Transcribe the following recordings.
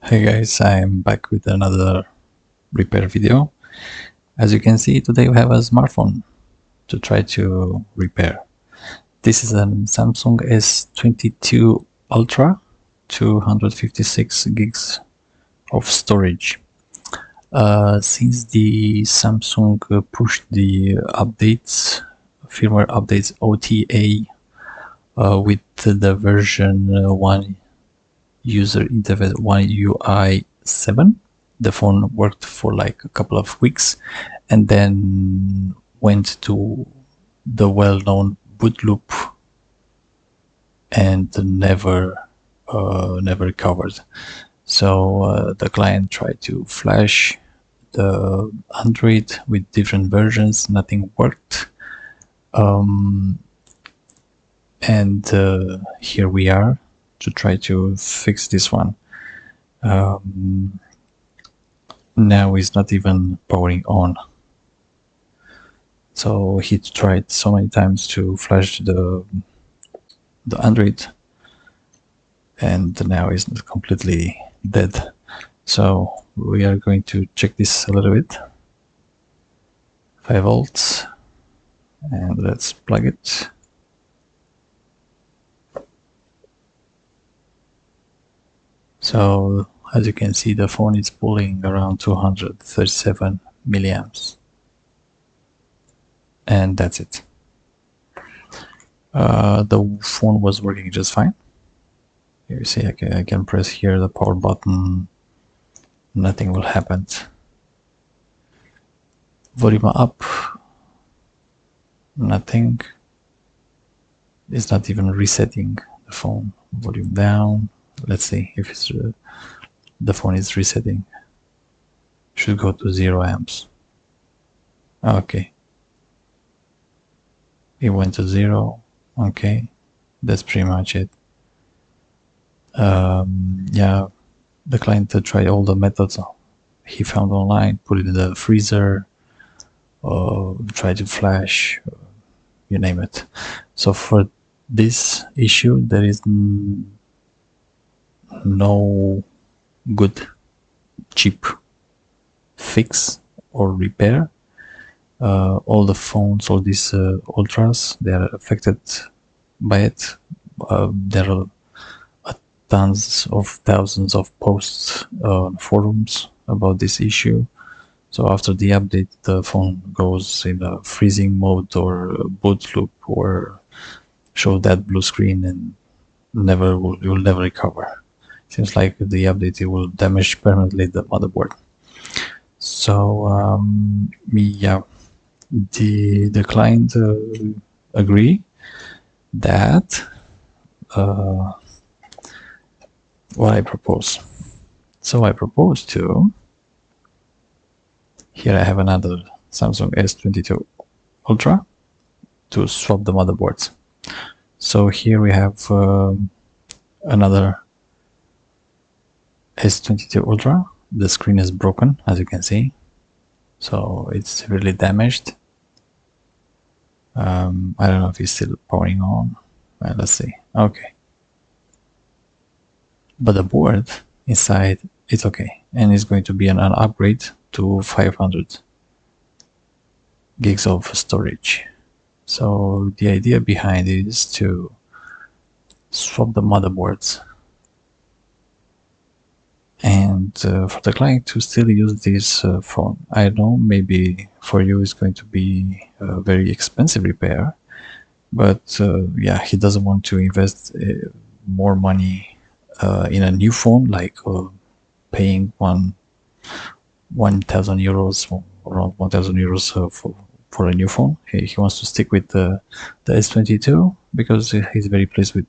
Hey guys, I'm back with another repair video. As you can see, today we have a smartphone to try to repair. This is a Samsung S22 Ultra, 256 gigs of storage. Since the Samsung pushed the updates, firmware updates OTA with the version 1 user interface 1 UI 7, the phone worked for like a couple of weeks and then went to the well-known boot loop and never recovered. So the client tried to flash the Android with different versions, nothing worked. And here we are to try to fix this one. Now it's not even powering on. So he tried so many times to flash the Android, and now it's completely dead. So we are going to check this a little bit. 5 volts, and let's plug it. So as you can see, the phone is pulling around 237 milliamps, and that's it. The phone was working just fine. You see, I can press here the power button, nothing will happen. Volume up, nothing. It's not even resetting the phone. Volume down, let's see if it's the phone is resetting. Should go to 0 amps. Okay, it went to 0. Okay, that's pretty much it. Yeah, the client tried all the methods he found online, put it in the freezer, try to flash, you name it. So for this issue, there is no good cheap fix or repair. All the phones, all these ultras, they are affected by it. There are tons of thousands of posts on forums about this issue. So after the update, the phone goes in a freezing mode or boot loop or show that blue screen and you'll never recover. Seems like the update, it will damage permanently the motherboard. So yeah, the client agree that what I propose. So I propose to, here I have another Samsung S22 Ultra to swap the motherboards. So here we have another S22 Ultra. The screen is broken, as you can see, so it's really damaged. I don't know if it's still powering on. Well, let's see. Okay, but the board inside, it's okay, and it's going to be an upgrade to 500 gigs of storage. So the idea behind it is to swap the motherboards and for the client to still use this phone. I know maybe for you it's going to be a very expensive repair, but yeah, he doesn't want to invest more money in a new phone, like paying 1,000 euros, around 1,000 euros for a new phone. He wants to stick with the S22 because he's very pleased with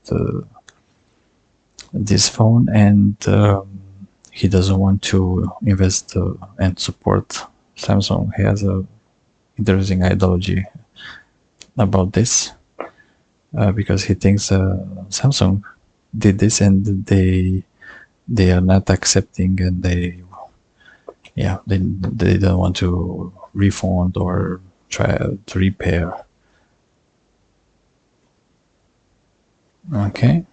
this phone, and he doesn't want to invest and support Samsung. He has a interesting ideology about this because he thinks Samsung did this and they are not accepting, and they don't want to refund or try to repair. Okay,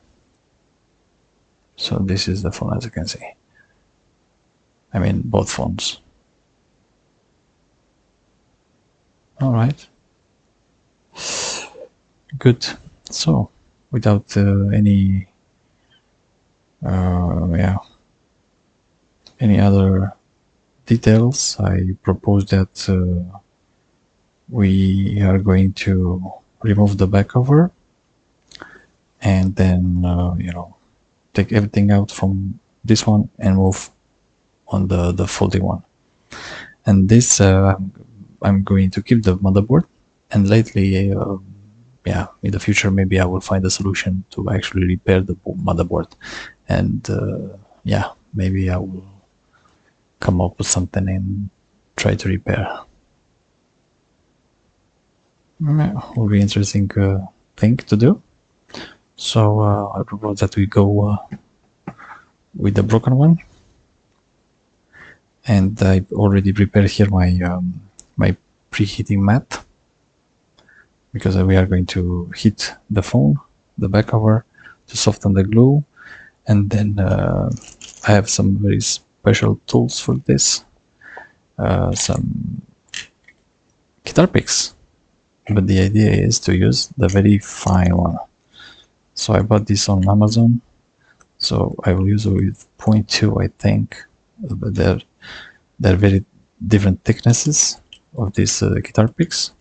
so this is the phone, as you can see. I mean both phones. All right, good. So without any yeah, any other details, I propose that we are going to remove the back cover and then you know, take everything out from this one and move on the folding one. And this I'm going to keep the motherboard, and lately yeah, in the future maybe I will find a solution to actually repair the motherboard, and yeah, maybe I will come up with something and try to repair. Will be interesting thing to do. So I propose that we go with the broken one, and I already prepared here my my preheating mat, because we are going to heat the phone, the back cover, to soften the glue, and then I have some very special tools for this, some guitar picks, but the idea is to use the very fine one. So I bought this on Amazon, so I will use it with 0.2, I think, but they're very different thicknesses of these guitar picks,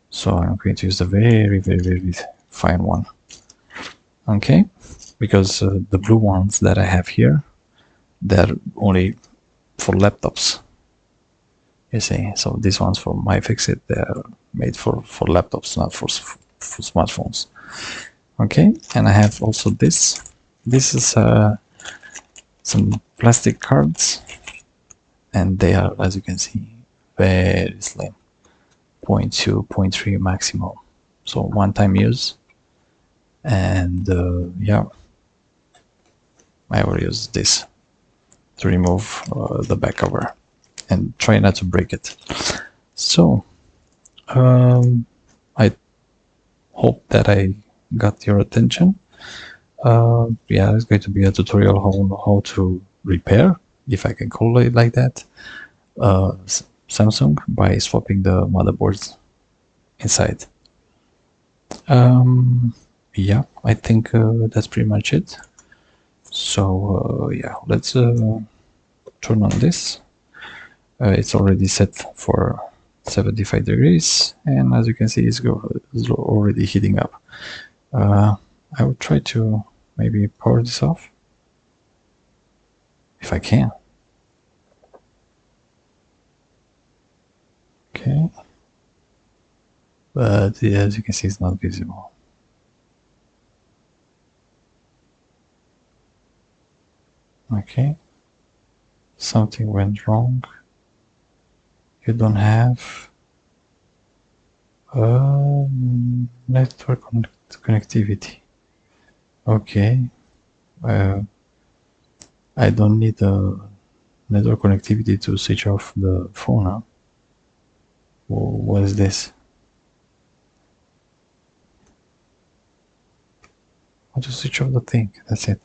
so I'm going to use the very fine one. Okay, because the blue ones that I have here, they're only for laptops, you see. So these ones for my iFixit, they're made for laptops, not for smartphones. Okay, and I have also this. This is some plastic cards, and they are, as you can see, very slim, 0.2, 0.3 maximum. So one-time use, and yeah, I will use this to remove the back cover and try not to break it. So I hope that I got your attention. Yeah, it's going to be a tutorial on how to repair, if I can call it like that, Samsung, by swapping the motherboards inside. Yeah, I think that's pretty much it. So yeah, let's turn on this. It's already set for 75 degrees, and as you can see, it's already heating up. I will try to maybe power this off, if I can. Okay, but yeah, as you can see, it's not visible. Okay, something went wrong. You don't have network connectivity. Okay, I don't need a network connectivity to switch off the phone. Huh? What is this? I'll just switch off the thing. That's it.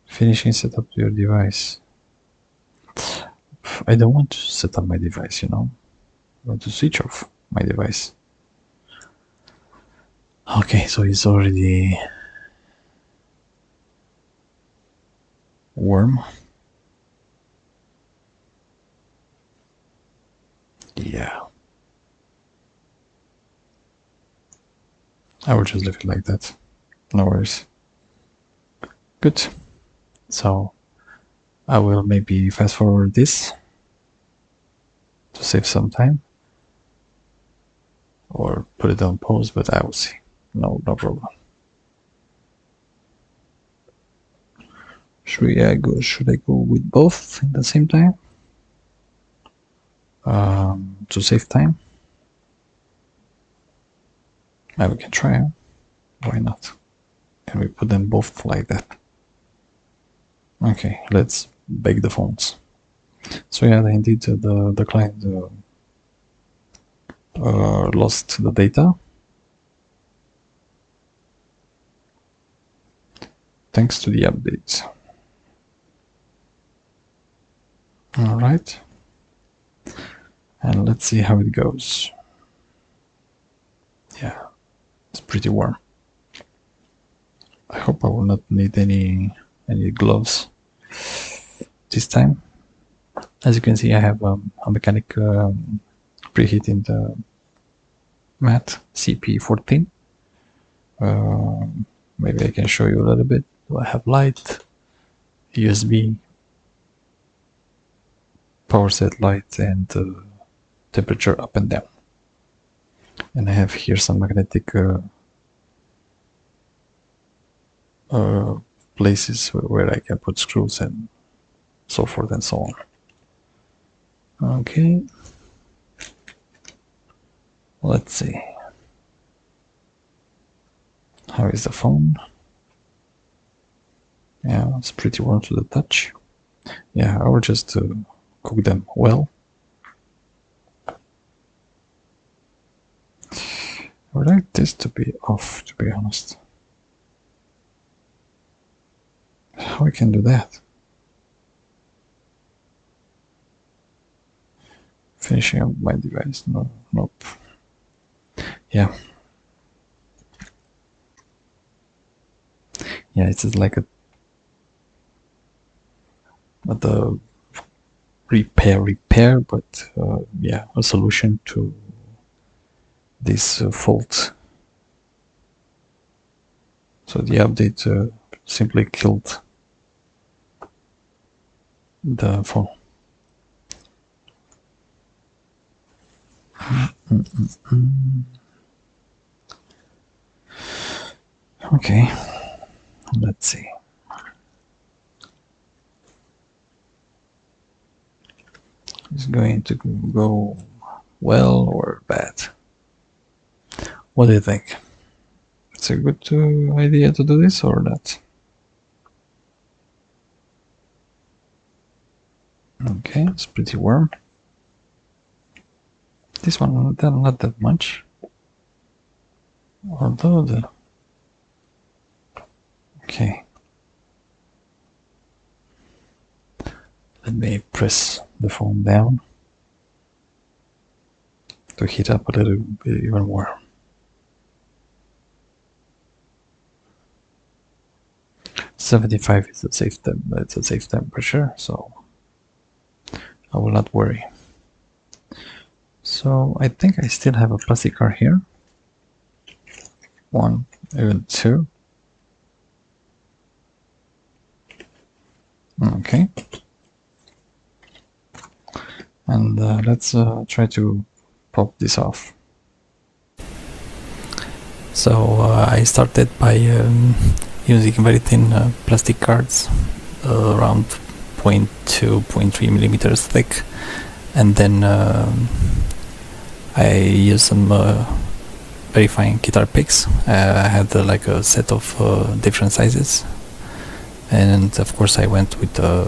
Finishing setup to your device. I don't want to set up my device, you know. I want to switch off my device. Okay, so it's already warm. Yeah. I will just leave it like that. No worries. Good. So I will maybe fast forward this to save some time, or put it on pause, but I will see. No problem. Should I go with both at the same time? To save time? Maybe we can try. Why not? And we put them both like that. Okay, let's bake the phones. So yeah, indeed the client lost the data. thanks to the updates. Alright, and let's see how it goes. Yeah, it's pretty warm. I hope I will not need any gloves this time. As you can see, I have a mechanic preheating the mat CP14. Maybe I can show you a little bit. I have light, USB, power set light, and temperature up and down. And I have here some magnetic places where I can put screws and so forth and so on. Okay, let's see. How is the phone? Yeah, it's pretty warm to the touch. Yeah, I will just cook them well. I would like this to be off, to be honest. How I can do that? Finishing up my device. No, nope. Yeah. Yeah, it's like a not a repair, but yeah, a solution to this fault. So the update simply killed the phone. Okay, let's see. Is going to go well or bad? What do you think? It's a good idea to do this or not? Okay, it's pretty warm. This one not that much. Although the okay. Let me press the phone down to heat up a little bit even more. .75 is a safe it's a safe temperature, so I will not worry. So I think I still have a plastic card here. 1, even 2. Okay. And let's try to pop this off. So I started by using very thin plastic cards, around 0.2, 0.3 millimeters thick, and then I used some very fine guitar picks. I had like a set of different sizes, and of course I went with the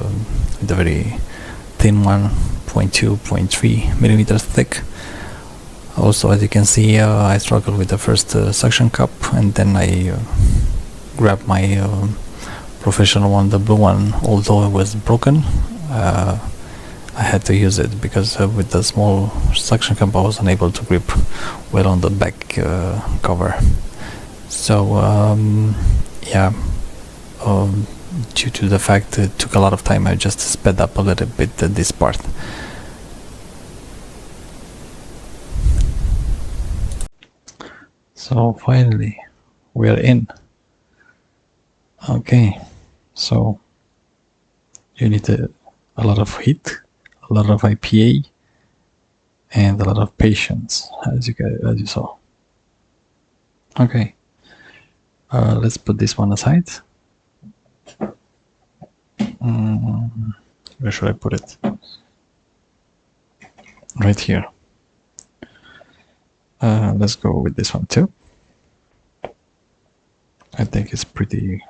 very thin one, 0.2, 0.3 millimeters thick. Also, as you can see, I struggled with the first suction cup, and then I grabbed my professional one, the blue one. Although it was broken, I had to use it because with the small suction cup I was unable to grip well on the back cover. So yeah, due to the fact it took a lot of time, I just sped up a little bit this part. So finally we are in. Okay, so you need a lot of heat, a lot of IPA, and a lot of patience, as you saw. Okay, let's put this one aside. Where should I put it? Right here. Let's go with this one too. I think it's pretty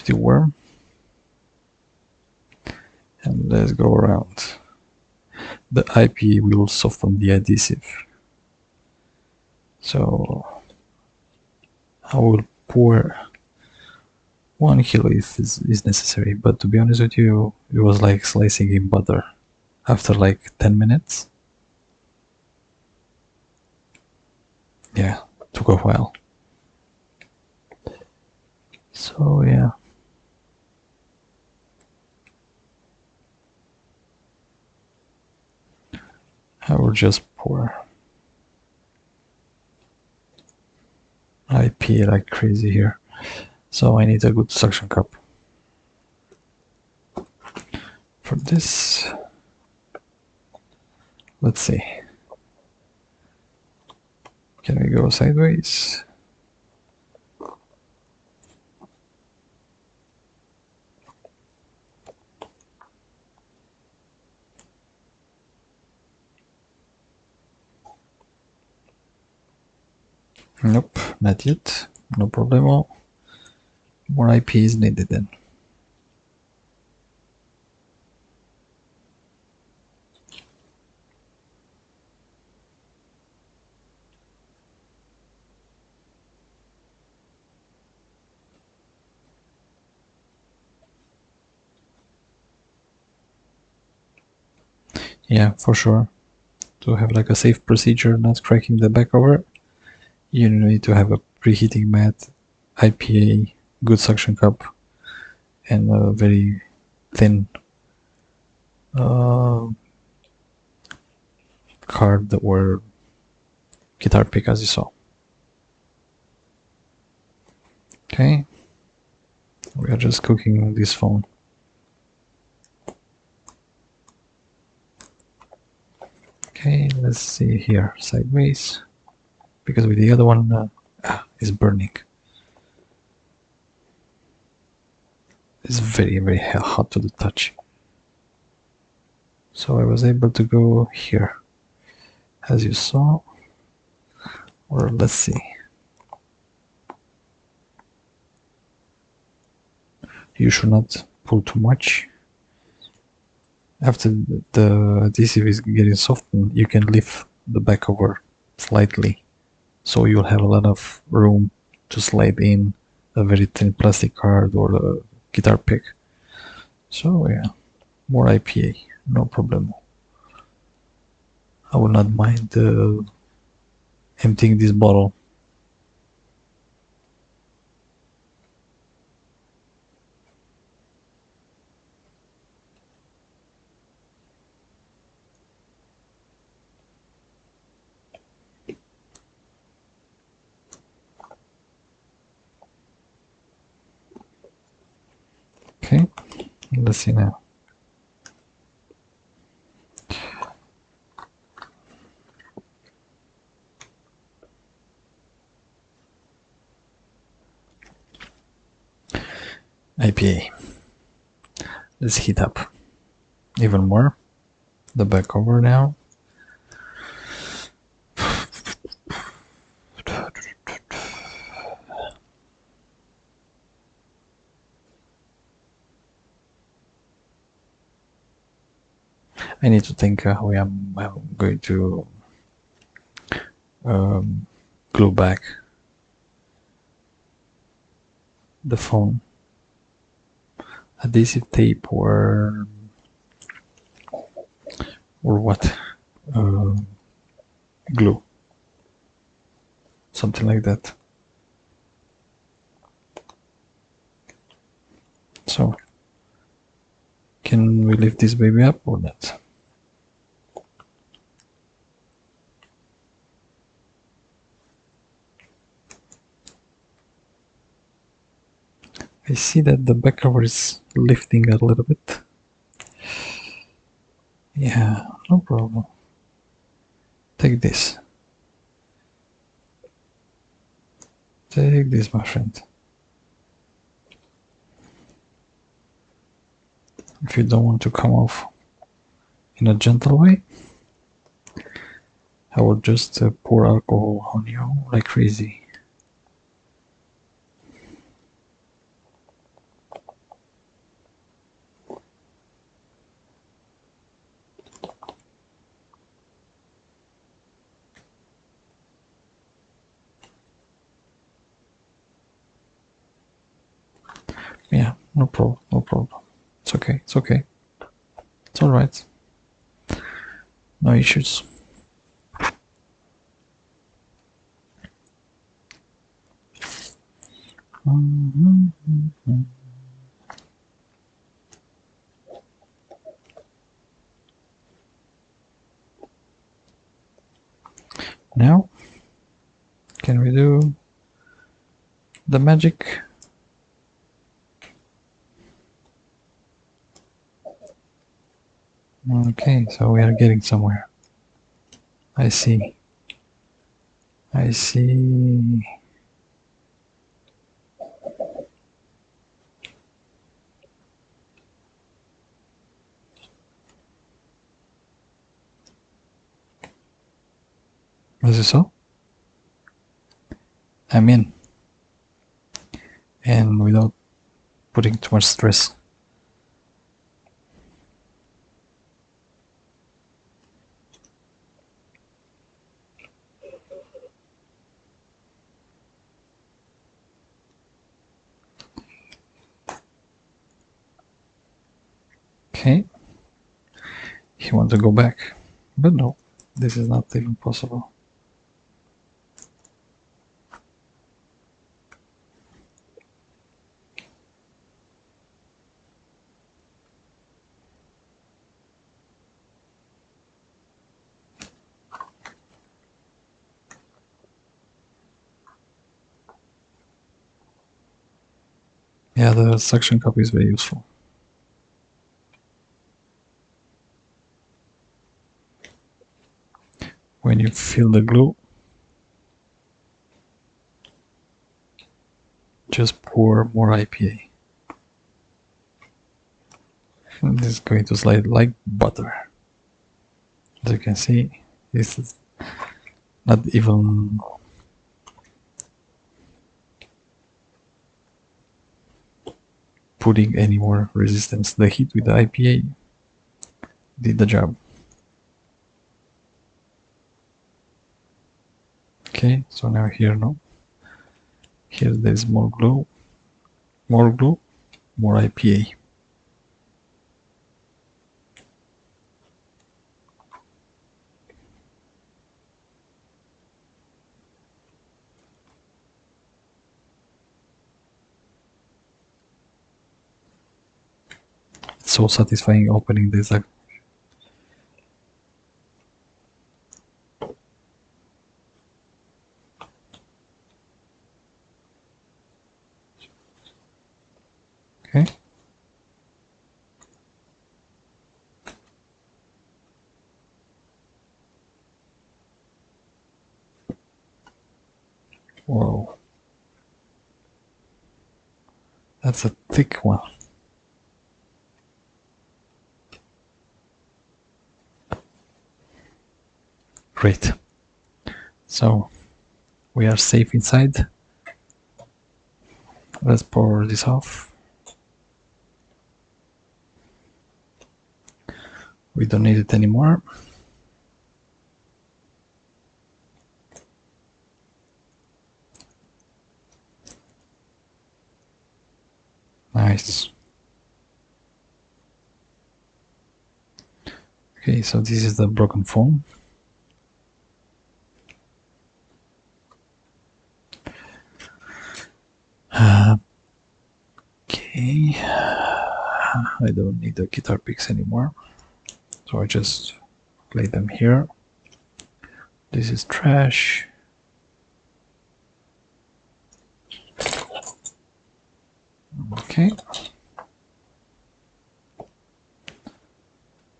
warm. And let's go around. The IPA will soften the adhesive. So I will pour 1 kilo if is necessary, but to be honest with you, it was like slicing in butter after like 10 minutes. Yeah, took a while. So yeah, I will just pour IP like crazy here. So I need a good suction cup. For this, let's see. Can we go sideways? Nope, not yet. No problemo. More IP is needed then. Yeah, for sure. To have like a safe procedure, not cracking the back over, you need to have a preheating mat, IPA, good suction cup, and a very thin card or guitar pick, as you saw. Okay, we are just cooking this phone. Okay, let's see here, sideways, because with the other one is burning. It's very, very hot to the touch. So I was able to go here, as you saw, or let's see. You should not pull too much. After the adhesive is getting softened, you can lift the back over slightly, so you'll have a lot of room to slide in a very thin plastic card or a guitar pick. So yeah, more IPA, no problem. I will not mind emptying this bottle. Okay, let's see now. IPA. Let's heat up even more the back cover now. I need to think how I'm going to glue back the phone. Adhesive tape or what? Glue. Something like that. So, can we lift this baby up or not? I see that the back cover is lifting a little bit. Yeah, no problem. Take this. Take this, my friend. If you don't want to come off in a gentle way, I will just pour alcohol on you like crazy. Yeah, no problem, no problem. It's okay, it's okay. It's alright. No issues. Now, can we do the magic? Okay, so we are getting somewhere. I see. I see. Is it so? I'm in. And without putting too much stress. Okay. He wants to go back. But no, this is not even possible. Yeah, the suction cup is very useful. When you fill the glue, just pour more IPA. And this is going to slide like butter. As you can see, this is not even putting any more resistance. The heat with the IPA did the job. Okay, so now here, no. Here there's more glue, more IPA. It's so satisfying opening this. Okay. Whoa. That's a thick one. Great. So we are safe inside. Let's pour this off. We don't need it anymore. Nice. Okay, so this is the broken phone. Okay, I don't need the guitar picks anymore, so I just lay them here. This is trash. Okay,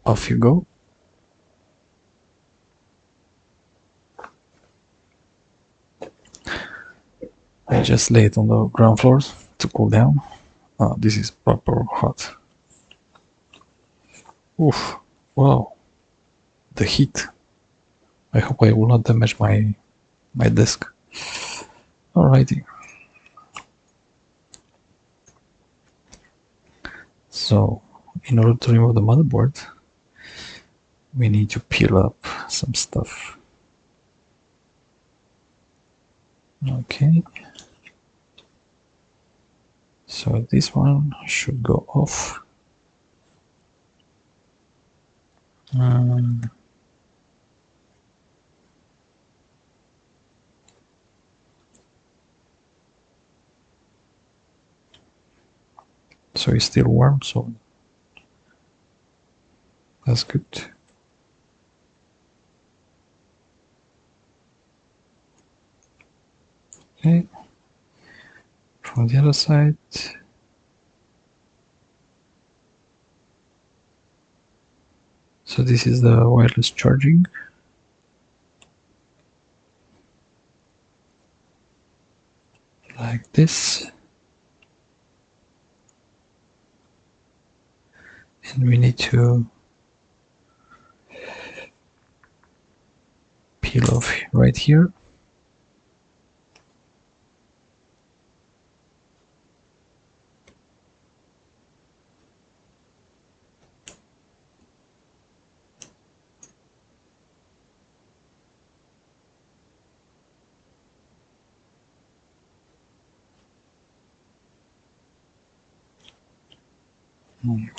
off you go. I just lay it on the ground floor to cool down. Oh, this is proper hot. Oof, wow, the heat. I hope I will not damage my desk. Alrighty. So, in order to remove the motherboard, we need to peel up some stuff. Okay. So this one should go off. So it's still warm, so that's good. Okay, from the other side. So this is the wireless charging. Like this. And we need to peel off right here.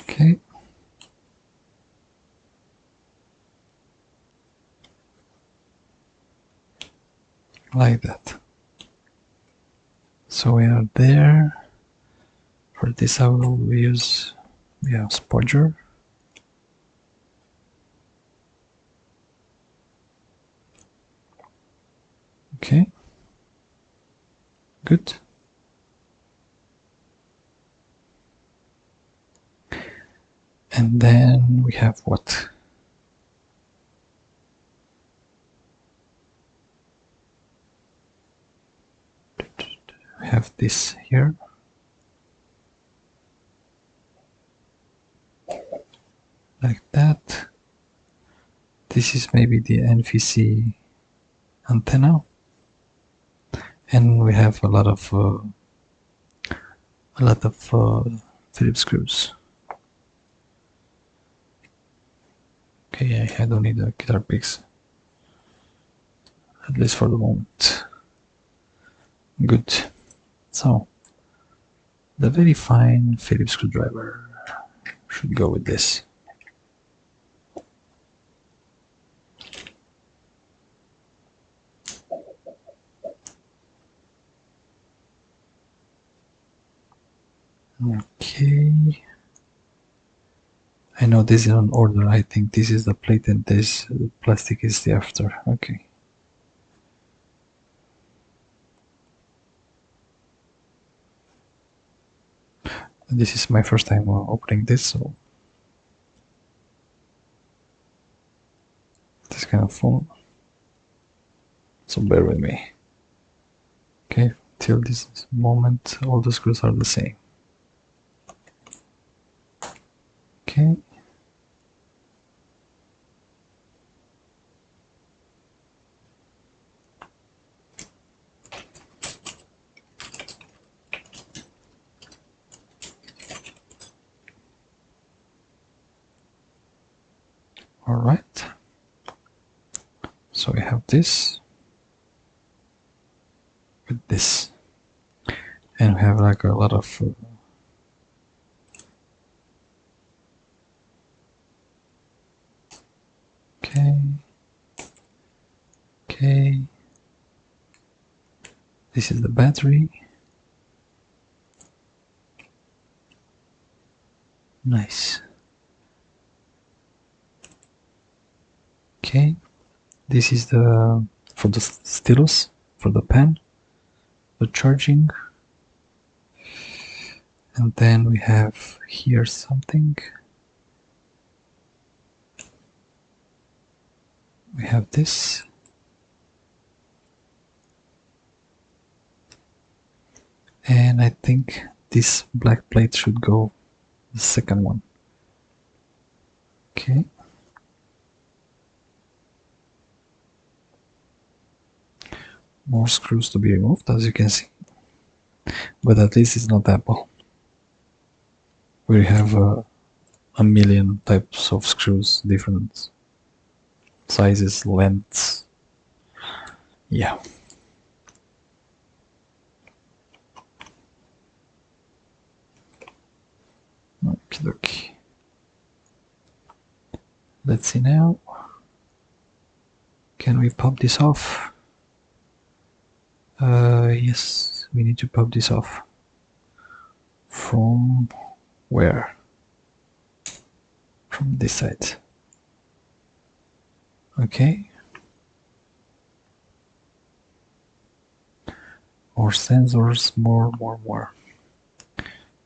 Okay. Like that. So we are there. For this I will use spodger. Okay. Good. And then we have what? We have this here. Like that. This is maybe the NFC antenna. And we have a lot of Phillips screws. Okay, I don't need the guitar picks, at least for the moment. Good. So the very fine Phillips screwdriver should go with this. Okay. I know this is an order. I think this is the plate and this plastic is the after. Okay. This is my first time opening this, so it's kind of fun. So bear with me. Okay, till this moment all the screws are the same. Okay. All right. So we have this with this, and we have like a lot of okay. This is the battery. Nice. Okay. This is the for the stylus, for the pen, the charging. And then we have here something. We have this. And I think this black plate should go the second one. Okay. More screws to be removed, as you can see. But at least it's not Apple. We have a million types of screws, different sizes, lengths. Yeah. Let's see now. Can we pop this off? Yes, we need to pop this off. From where? From this side. Okay. More sensors, more.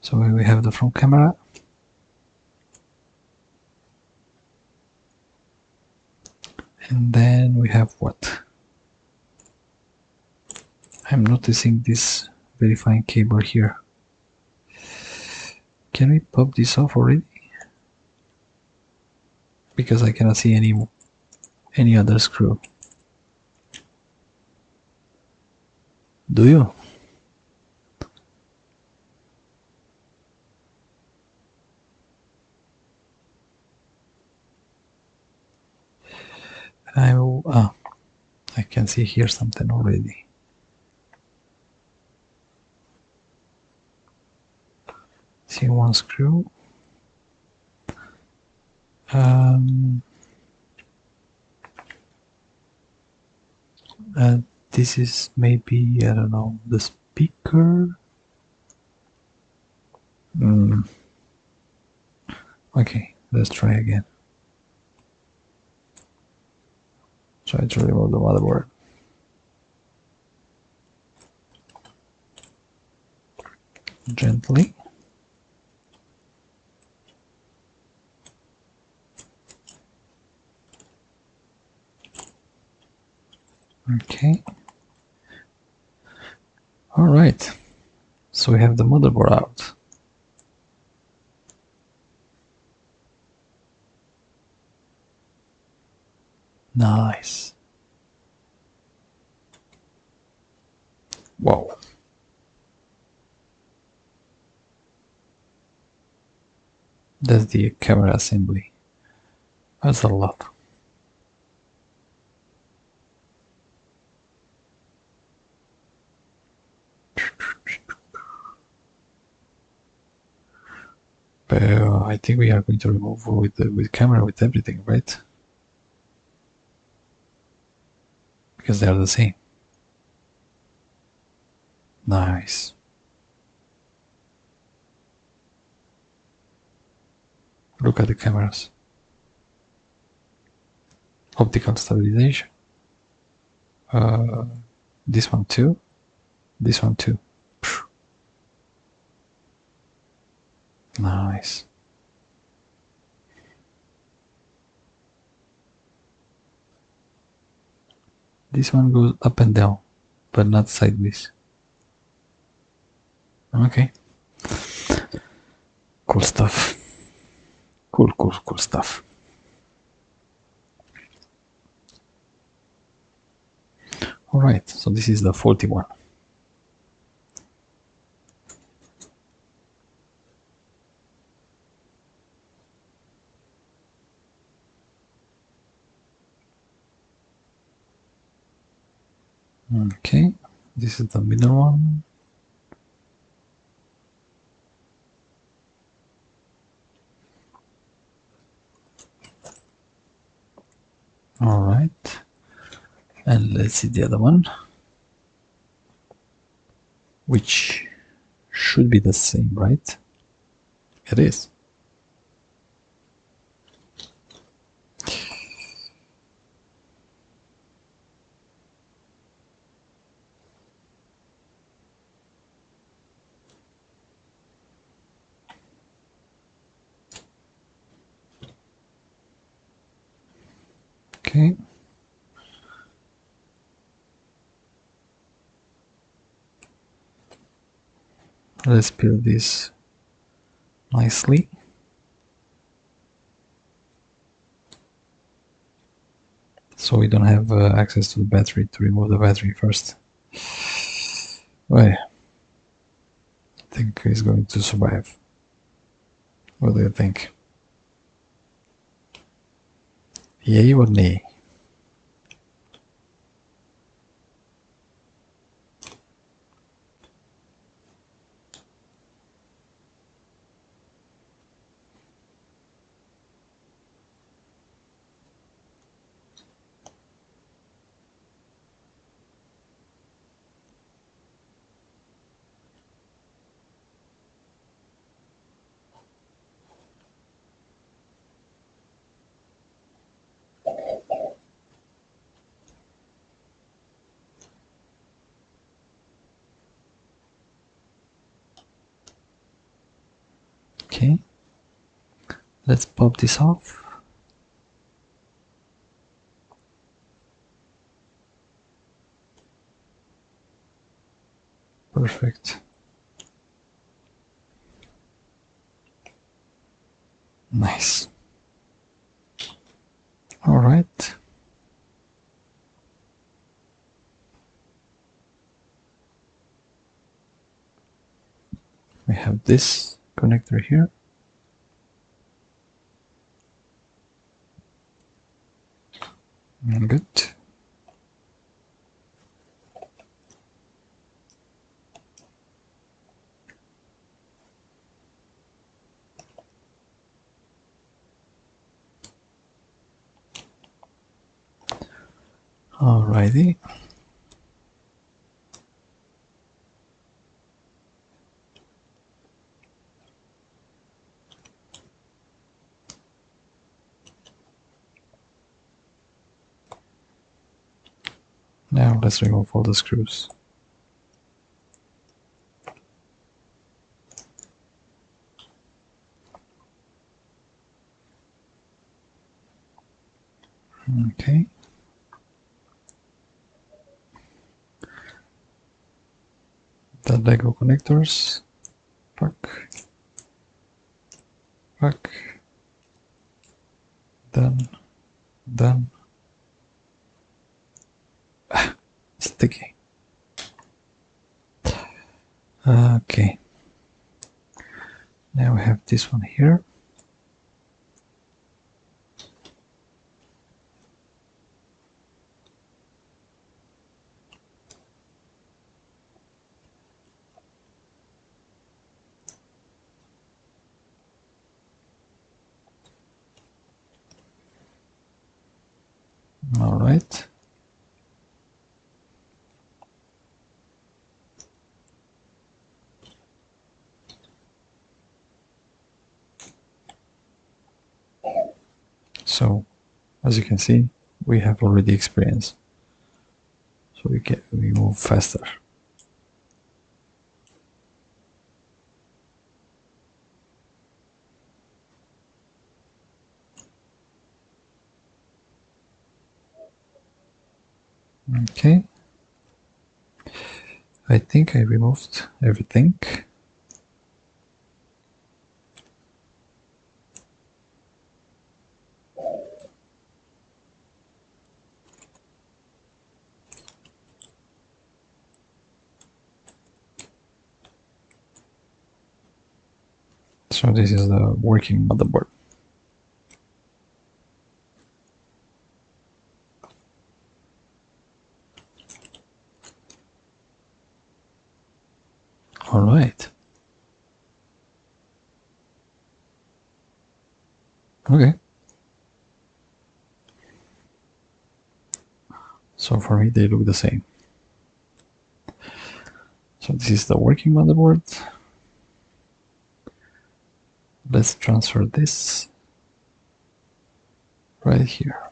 So we have the front camera. And then we have what? I'm noticing this verifying cable here. Can we pop this off already? Because I cannot see any other screw. Do you? I can see here something already. See one screw. This is maybe, I don't know, the speaker. Okay, let's try again. Try to remove the motherboard. Gently. Okay. Alright. So we have the motherboard out. Nice. Wow. That's the camera assembly. That's a lot. But I think we are going to remove with camera with everything, right? Because they are the same. Nice. Look at the cameras. Optical stabilization. This one too. This one too. Nice. This one goes up and down, but not sideways. Okay. Cool stuff. Cool stuff. Alright, so this is the faulty one. Okay, this is the middle one. Alright, and let's see the other one, which should be the same, right? It is. Okay. Let's build this nicely. So we don't have access to the battery to remove the battery first. Well, I think he's going to survive. What do you think? Yay or nay? Okay, let's pop this off. Perfect. Nice. All right. We have this connector here. Good. Alrighty. Now let's remove all the screws. Okay. The Lego connectors. Pack. Pack. Done. Done. Sticky. Okay. Now we have this one here. All right. So, as you can see, we have already experience. So we move faster. Okay. I think I removed everything. So this is the working motherboard. All right. Okay. So for me, they look the same. So this is the working motherboard. Let's transfer this right here.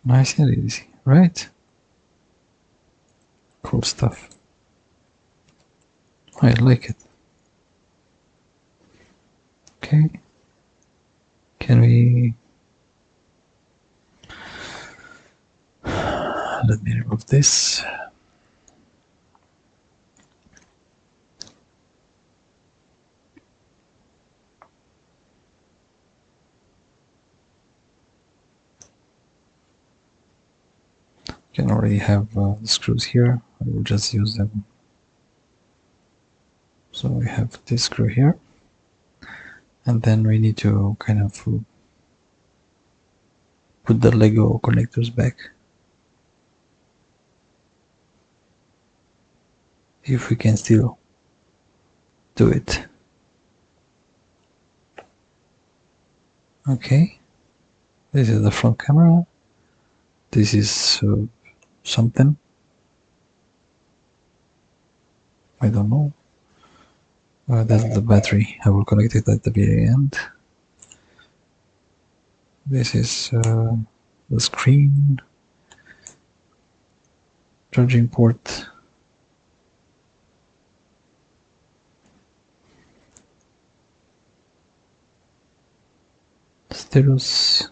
Nice and easy, right? Cool stuff. I like it. Okay. Can we... Let me remove this. Can already have the screws here. I will just use them. So we have this screw here. And then we need to kind of put the Lego connectors back. If we can still do it. Okay. This is the front camera. This is something. I don't know. That's the battery. I will connect it at the very end. This is the screen, charging port, stylus,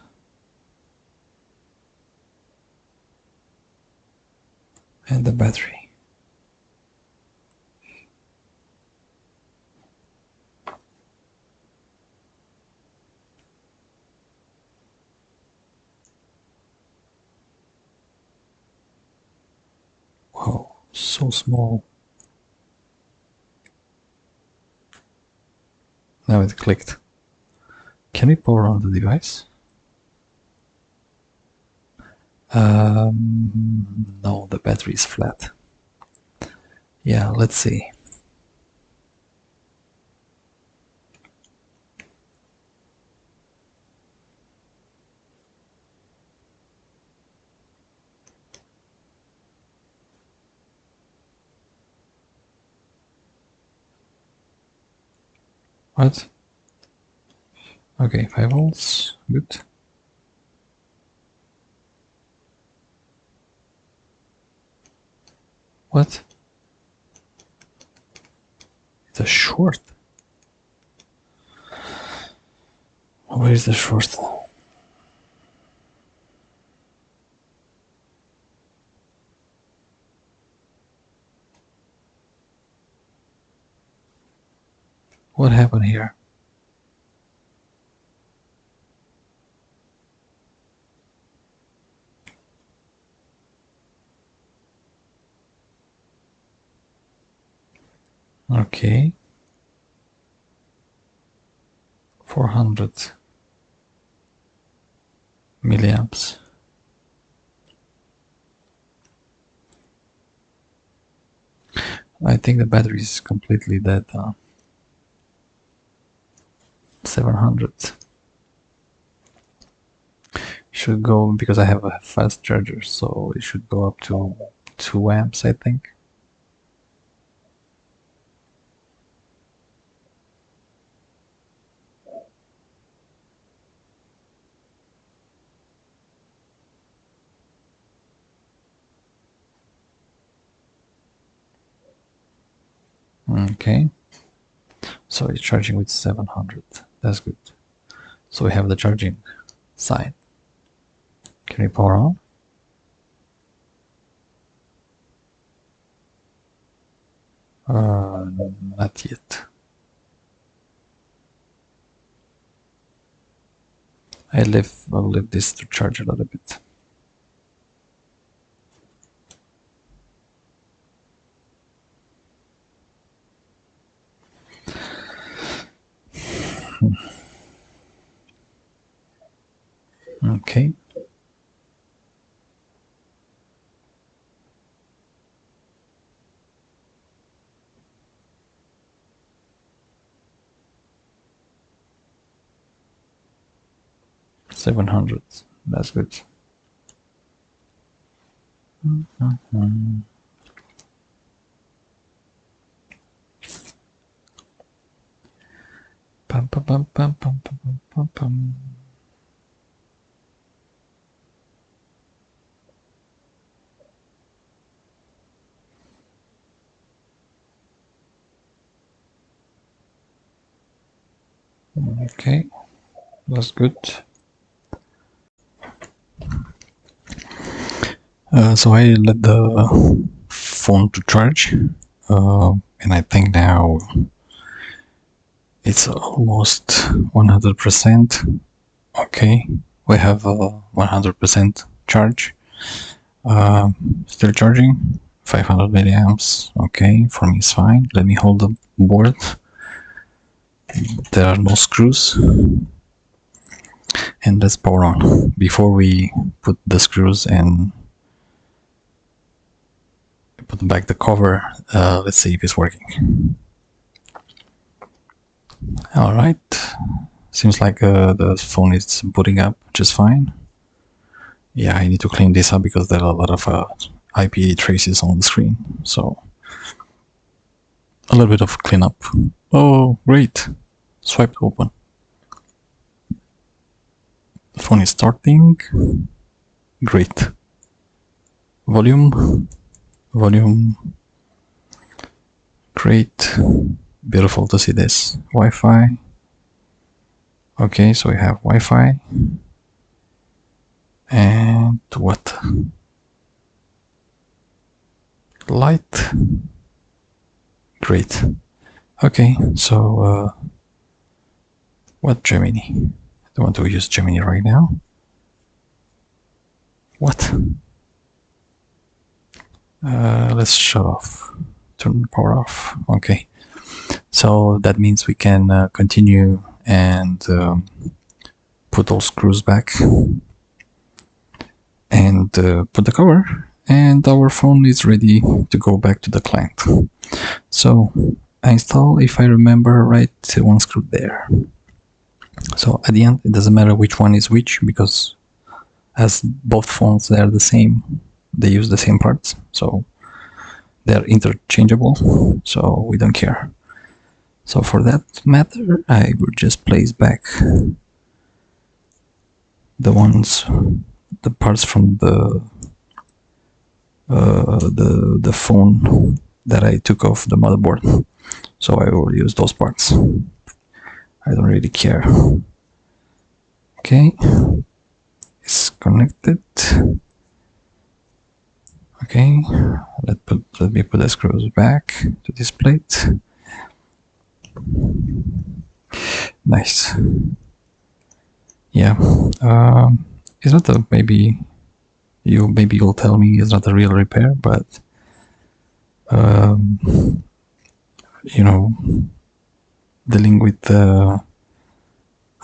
and the battery. Wow, so small. Now it clicked. Can we power on the device? No, the battery is flat. Yeah, let's see. What? Okay, 5 volts, good. What? It's a short. Where is the short? What happened here? Okay. 400 milliamps. I think the battery is completely dead. 700. Should go, because I have a fast charger, so it should go up to 2 amps, I think. Okay. So it's charging with 700. That's good. So we have the charging side. Can we power on? Not yet. I'll leave this to charge a little bit. Okay. $700. That's good. Pum, pum, pum, pum, pum, pum, pum, pum. Okay, that's good. So I let the phone to charge, and I think now it's almost 100%. Okay, we have 100% charge. Still charging, 500 milliamps. Okay, for me it's fine. Let me hold the board. There are no screws. And let's power on. Before we put the screws and put back the cover, let's see if it's working. Alright, seems like the phone is booting up just fine. Yeah, I need to clean this up because there are a lot of IP traces on the screen, so a little bit of cleanup. Oh, great! Swiped open. Phone is starting. Great. Volume. Great. Beautiful to see this. Wi-Fi. Okay, so we have Wi-Fi. And what? Light. Great. Okay, so what Gemini? I don't want to use Gemini right now. What? Let's shut off. Turn the power off. Okay. So that means we can continue and put all screws back and put the cover, and our phone is ready to go back to the client. So I install, if I remember right, one screw there. So at the end, it doesn't matter which one is which, because as both phones, they are the same. They use the same parts, so they're interchangeable, so we don't care. So for that matter, I will just place back the parts from the phone that I took off the motherboard. So I will use those parts. I don't really care. Okay, it's connected. Okay, let me put the screws back to this plate. Nice. Yeah, it's not a, maybe you'll tell me it's not a real repair, but you know, dealing with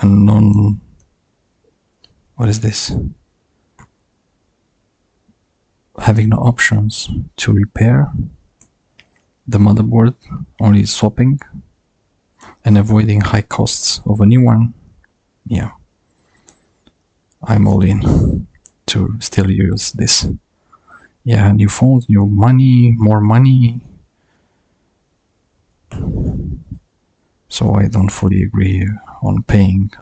unknown, what is this? Having no options to repair the motherboard, only swapping and avoiding high costs of a new one. Yeah, I'm all in to still use this. Yeah, new phones, new money, more money. So I don't fully agree on paying.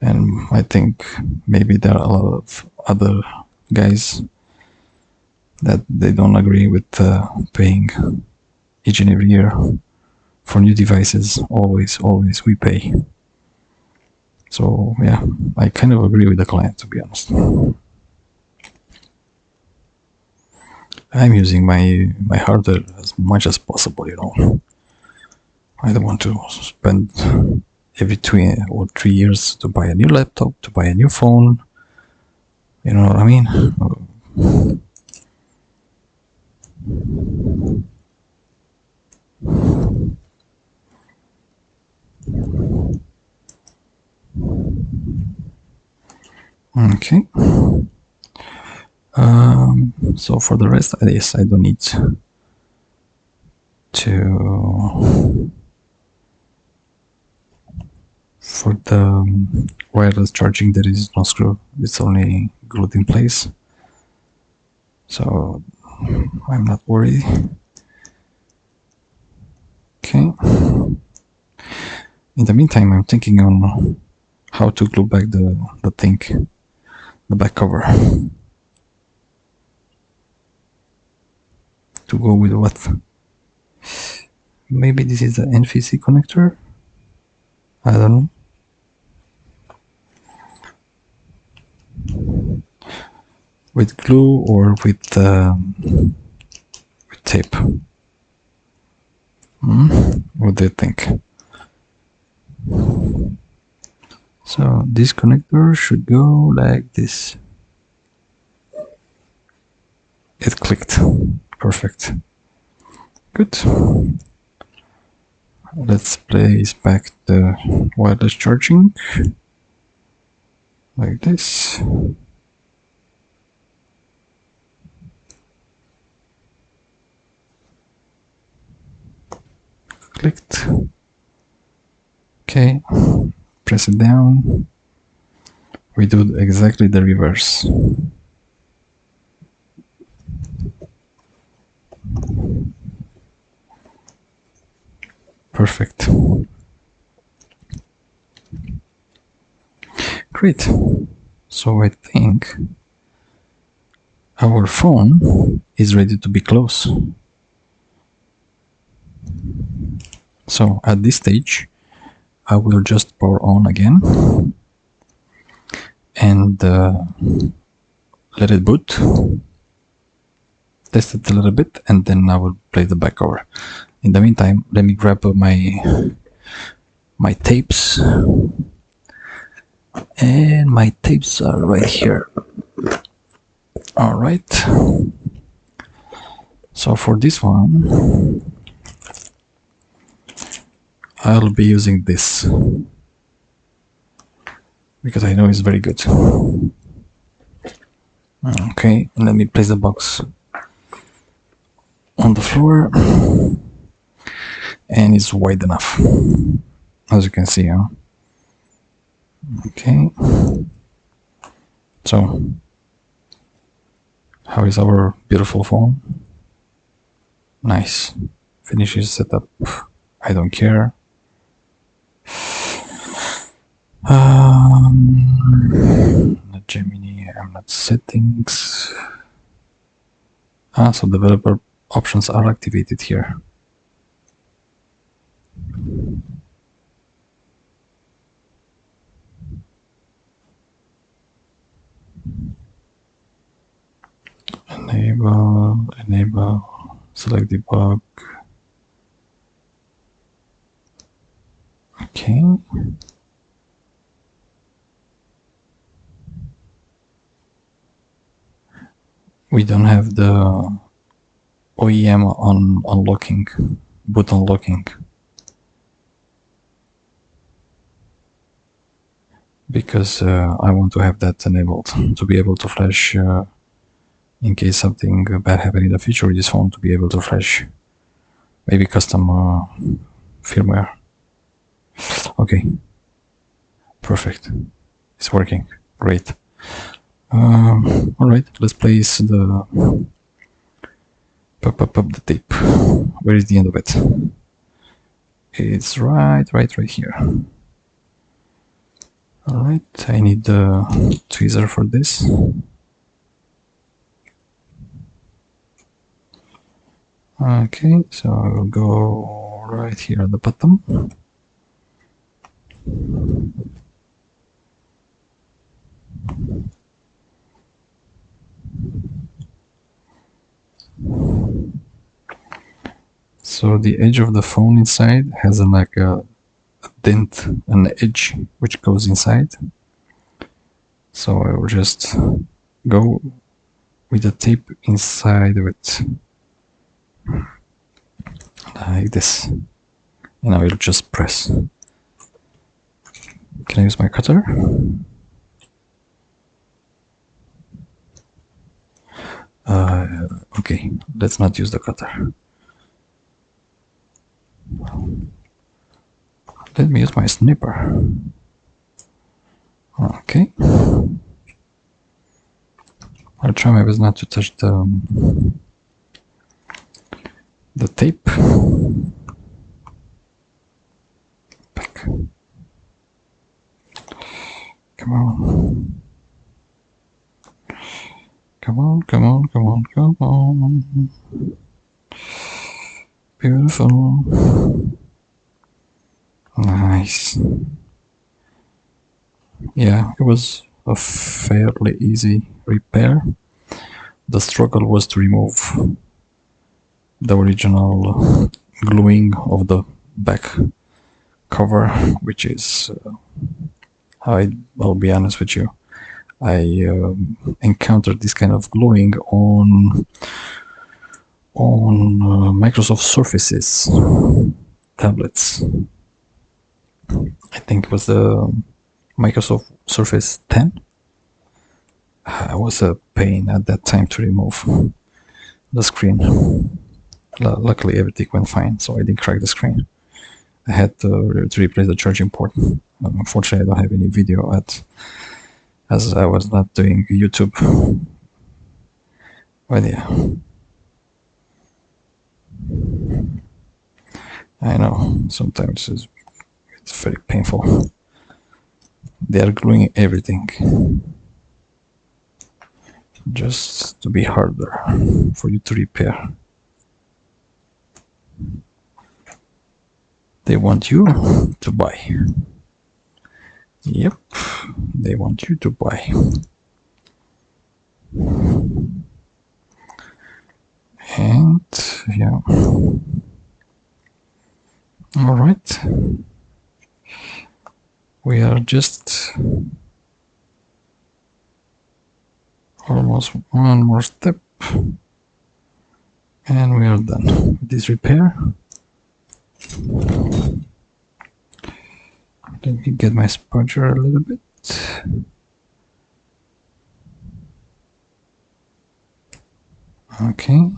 And I think maybe there are a lot of other guys that they don't agree with paying each and every year for new devices. Always we pay. So yeah, I kind of agree with the client, to be honest. I'm using my hardware as much as possible, you know. I don't want to spend every 2 or 3 years to buy a new laptop, to buy a new phone. You know what I mean? Okay. So for the rest, yes, I don't need to. For the wireless charging, there is no screw. It's only glued in place. So I'm not worried. Okay. In the meantime, I'm thinking on how to glue back the back cover. To go with what? Maybe this is the NFC connector? I don't know. With glue or with tape? What do you think? So this connector should go like this. It clicked. Perfect. Good. Let's place back the wireless charging like this. Clicked. Okay, press it down. We do exactly the reverse. Perfect. Great. So I think our phone is ready to be closed. So at this stage, I will just power on again and let it boot. Test it a little bit, and then I will play the back cover. In the meantime, let me grab my tapes, and my tapes are right here. All right. So for this one, I'll be using this because I know it's very good. Okay, let me place the box on the floor, and it's wide enough, as you can see. Okay. So, how is our beautiful phone? Nice. Finishes setup. I don't care. Not Gemini. I'm not settings. So developer options are activated here. Enable, select debug. Okay. We don't have the OEM on unlocking, boot unlocking, because I want to have that enabled to be able to flash in case something bad happens in the future with this phone, to be able to flash maybe custom firmware. Okay, perfect, it's working, great. All right, let's place the the tape. Where is the end of it? It's right here. All right, I need the tweezer for this. Okay, so I will go right here at the bottom. So the edge of the phone inside has like a dent, an edge which goes inside. So I will just go with the tape inside of it, like this, and I will just press. Can I use my cutter? Okay, let's not use the cutter. Let me use my snipper. Okay. I'll try my best not to touch the tape. Back. Come on. Come on, come on, come on, come on. Beautiful. Nice. Yeah, it was a fairly easy repair. The struggle was to remove the original gluing of the back cover, which is, I'll be honest with you, I encountered this kind of gluing on Microsoft Surfaces tablets. I think it was the Microsoft Surface 10. It was a pain at that time to remove the screen. Luckily everything went fine, so I didn't crack the screen. I had to replace the charging port. Unfortunately, I don't have any video as I was not doing YouTube. But yeah, I know sometimes it's very painful. They are gluing everything just to be harder for you to repair. They want you to buy. Yep, they want you to buy. And yeah. All right. We are just almost one more step and we are done with this repair. Let me get my spudger a little bit. Okay.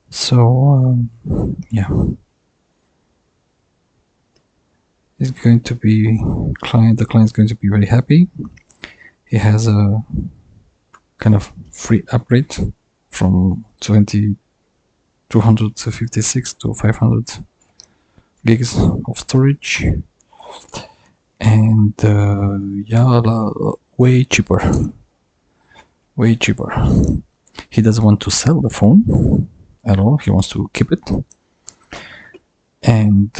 So yeah, it's going to be the client is going to be very happy. He has a kind of free upgrade from 256 to 500 gigs of storage, and yeah, way cheaper. He doesn't want to sell the phone at all. He wants to keep it, and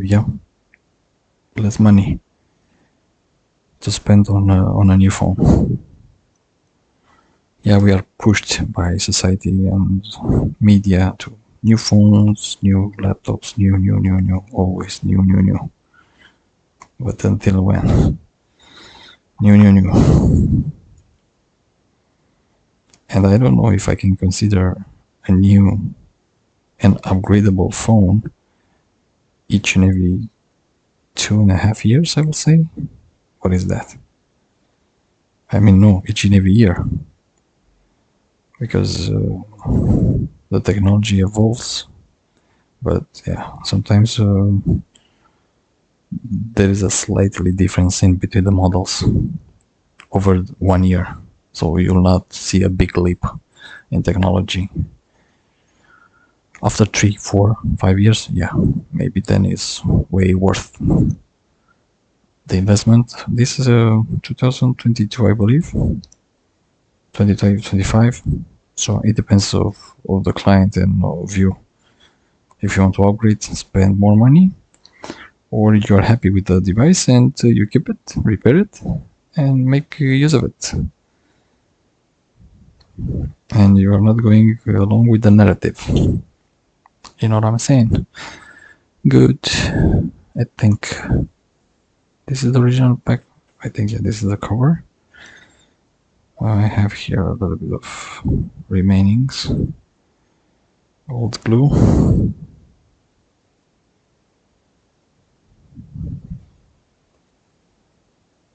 yeah, less money to spend on a new phone. Yeah, we are pushed by society and media to new phones, new laptops, new, always new. But until when? New. And I don't know if I can consider a new and upgradable phone each and every 2.5 years, I would say. What is that? I mean, no, each and every year. Because the technology evolves. But yeah, sometimes there is a slightly difference in between the models over 1 year. So you'll not see a big leap in technology. After 3, 4, 5 years, yeah, maybe then it's way worth the investment. This is a 2022, I believe, 2025. So it depends of the client and of you. If you want to upgrade, spend more money, or you are happy with the device and you keep it, repair it, and make use of it. And you are not going along with the narrative. You know what I'm saying? Good. I think this is the original pack. I think, yeah, this is the cover. I have here a little bit of remainings. Old glue.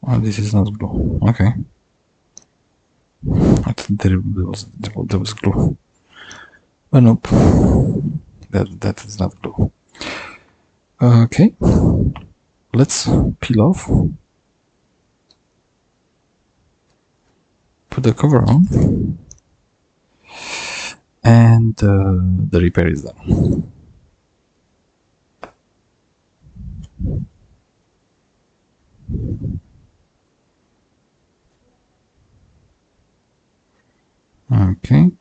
Oh, this is not glue. Okay. I thought there was glue. But nope. That is not glue. Okay. Let's peel off. Put the cover on. And the repair is done. Okay.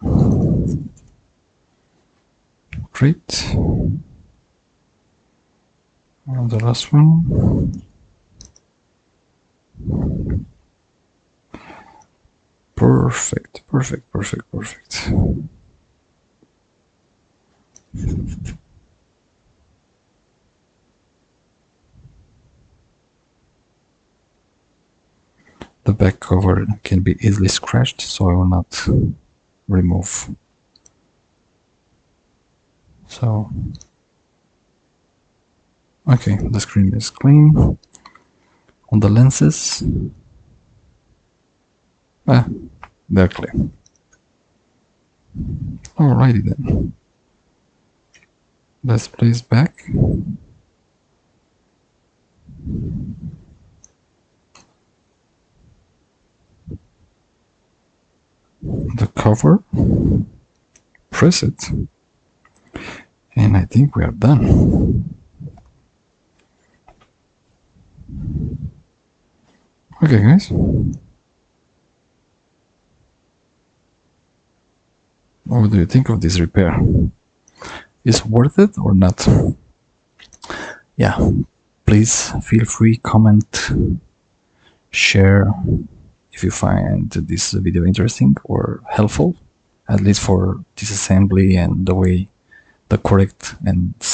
Great. And the last one. Perfect. The back cover can be easily scratched, so I will not remove. So, okay, the screen is clean. On the lenses, they're clear. Alrighty then. Let's place back. The cover, press it, And I think we are done. Okay, guys. What do you think of this repair? Is worth it or not? Yeah, please feel free, comment, share if you find this video interesting or helpful, at least for disassembly and the correct and the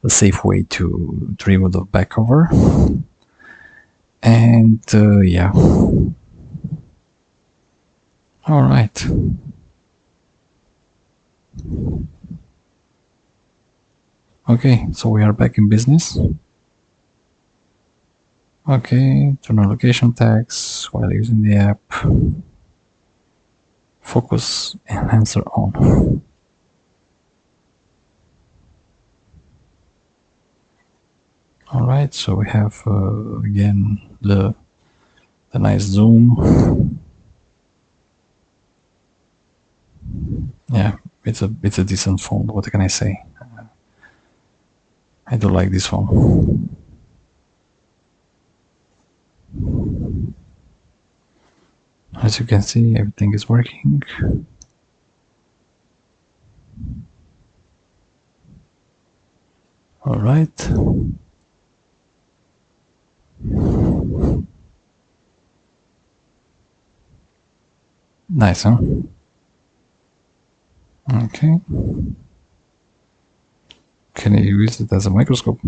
safe way to remove the back cover. And yeah, all right. Okay, so we are back in business. Okay, turn on location tags while using the app. Focus enhancer on. All right, so we have again the nice zoom. Yeah, it's a decent phone. What can I say? I do like this phone. As you can see, everything is working. All right. Nice, huh? Okay. Can you use it as a microscope?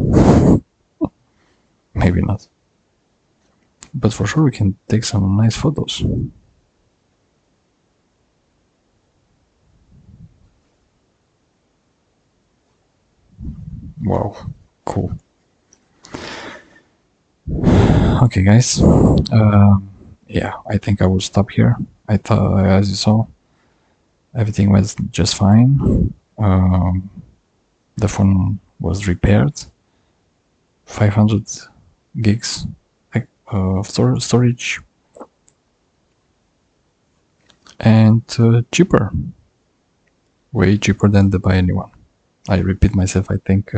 Maybe not. But for sure we can take some nice photos. Wow, cool. Okay, guys. Yeah, I think I will stop here. I thought, as you saw, everything was just fine. The phone was repaired. 500 gigs of storage, and cheaper, way cheaper than the buy any one. I repeat myself, I think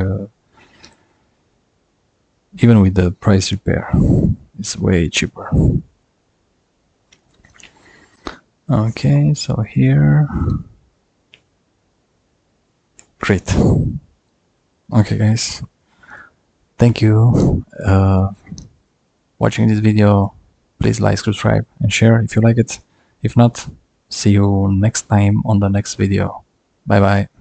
even with the price repair, it's way cheaper. Okay, so here, great. Okay, guys, thank you watching this video. Please like, subscribe, and share if you like it. If not, see you next time on the next video. Bye bye.